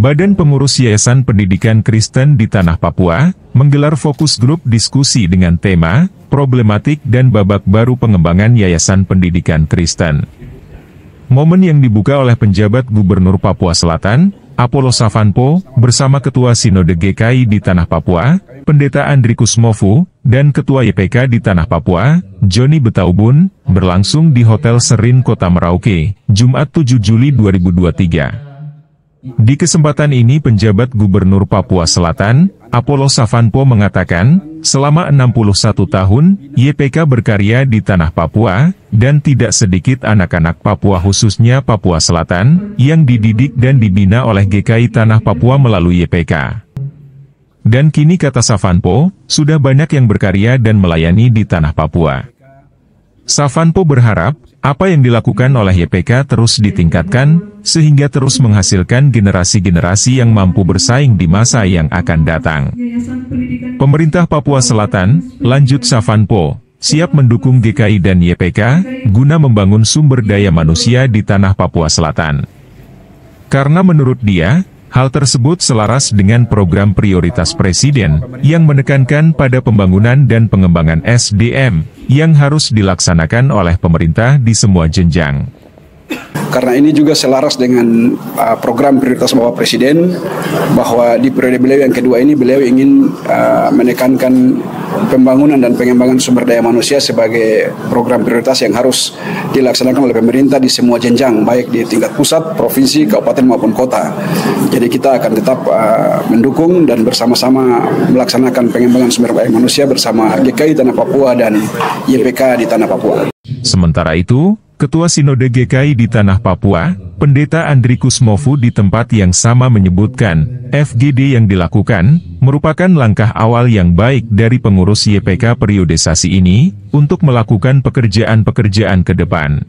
Badan Pengurus Yayasan Pendidikan Kristen di Tanah Papua, menggelar fokus grup diskusi dengan tema, problematik dan babak baru pengembangan Yayasan Pendidikan Kristen. Momen yang dibuka oleh penjabat Gubernur Papua Selatan, Apollo Savanpo, bersama Ketua Sinode GKI di Tanah Papua, Pendeta Andri Kusmofu, dan Ketua YPK di Tanah Papua, Joni Betaubun, berlangsung di Hotel Serin Kota Merauke, Jumat 7 Juli 2023. Di kesempatan ini penjabat Gubernur Papua Selatan, Apollo Savanpo mengatakan, selama 61 tahun, YPK berkarya di Tanah Papua, dan tidak sedikit anak-anak Papua khususnya Papua Selatan, yang dididik dan dibina oleh GKI Tanah Papua melalui YPK. Dan kini kata Savanpo, sudah banyak yang berkarya dan melayani di Tanah Papua. Savanpo berharap, apa yang dilakukan oleh YPK terus ditingkatkan, sehingga terus menghasilkan generasi-generasi yang mampu bersaing di masa yang akan datang. Pemerintah Papua Selatan, lanjut Savanpo, siap mendukung GKI dan YPK, guna membangun sumber daya manusia di Tanah Papua Selatan. Karena menurut dia, hal tersebut selaras dengan program prioritas Presiden, yang menekankan pada pembangunan dan pengembangan SDM, yang harus dilaksanakan oleh pemerintah di semua jenjang. Karena ini juga selaras dengan program prioritas Bapak Presiden, bahwa di periode beliau yang kedua ini beliau ingin menekankan pembangunan dan pengembangan sumber daya manusia sebagai program prioritas yang harus dilaksanakan oleh pemerintah di semua jenjang, baik di tingkat pusat, provinsi, kabupaten maupun kota. Jadi kita akan tetap mendukung dan bersama-sama melaksanakan pengembangan sumber daya manusia bersama GKI Tanah Papua dan YPK di Tanah Papua. Sementara itu, Ketua Sinode GKI di Tanah Papua, Pendeta Andri Kusmofu di tempat yang sama menyebutkan, FGD yang dilakukan, merupakan langkah awal yang baik dari pengurus YPK periodisasi ini, untuk melakukan pekerjaan-pekerjaan ke depan.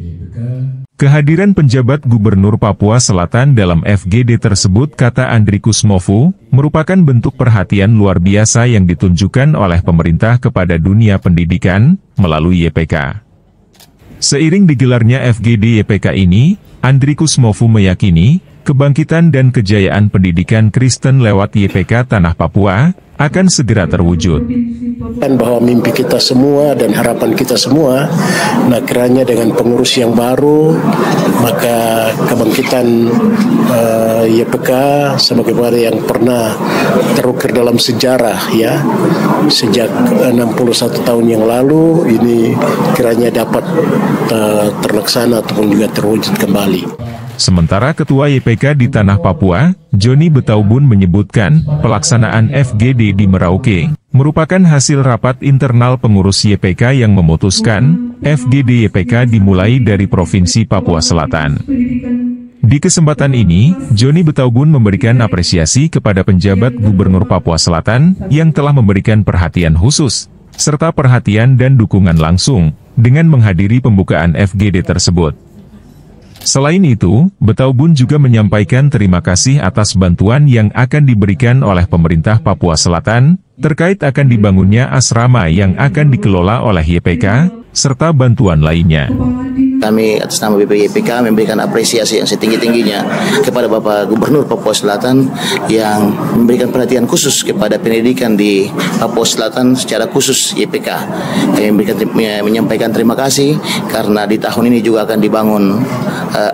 Kehadiran penjabat Gubernur Papua Selatan dalam FGD tersebut, kata Andri Kusmofu, merupakan bentuk perhatian luar biasa yang ditunjukkan oleh pemerintah kepada dunia pendidikan, melalui YPK. Seiring digelarnya FGD YPK ini, Andri Kusmofu meyakini, kebangkitan dan kejayaan pendidikan Kristen lewat YPK Tanah Papua, akan segera terwujud. Bahwa mimpi kita semua dan harapan kita semua, nah kiranya dengan pengurus yang baru, maka kebangkitan YPK sebagaimana yang pernah terukir dalam sejarah ya, sejak 61 tahun yang lalu, ini kiranya dapat terlaksana ataupun juga terwujud kembali. Sementara Ketua YPK di Tanah Papua, Joni Betaubun menyebutkan, pelaksanaan FGD di Merauke, merupakan hasil rapat internal pengurus YPK yang memutuskan, FGD YPK dimulai dari Provinsi Papua Selatan. Di kesempatan ini, Joni Betaubun memberikan apresiasi kepada penjabat Gubernur Papua Selatan, yang telah memberikan perhatian khusus, serta perhatian dan dukungan langsung, dengan menghadiri pembukaan FGD tersebut. Selain itu, Betaubun juga menyampaikan terima kasih atas bantuan yang akan diberikan oleh pemerintah Papua Selatan, terkait akan dibangunnya asrama yang akan dikelola oleh YPK, serta bantuan lainnya. Kami atas nama BPYPK memberikan apresiasi yang setinggi-tingginya kepada Bapak Gubernur Papua Selatan yang memberikan perhatian khusus kepada pendidikan di Papua Selatan secara khusus YPK. Kami menyampaikan terima kasih karena di tahun ini juga akan dibangun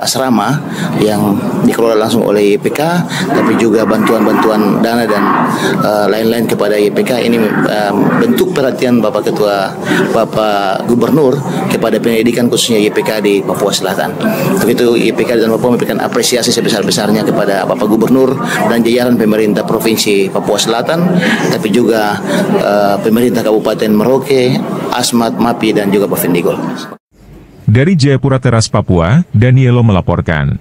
asrama yang dikelola langsung oleh YPK, tapi juga bantuan-bantuan dana dan lain-lain kepada YPK. Ini bentuk perhatian Bapak Gubernur kepada pendidikan khususnya YPK di Papua Selatan. Begitu YPK dan Papua memberikan apresiasi sebesar-besarnya kepada Bapak Gubernur dan jajaran pemerintah Provinsi Papua Selatan, tapi juga pemerintah Kabupaten Merauke, Asmat, MAPI, dan juga Provinsi Digol. Dari Jayapura Teras Papua, Danielo melaporkan.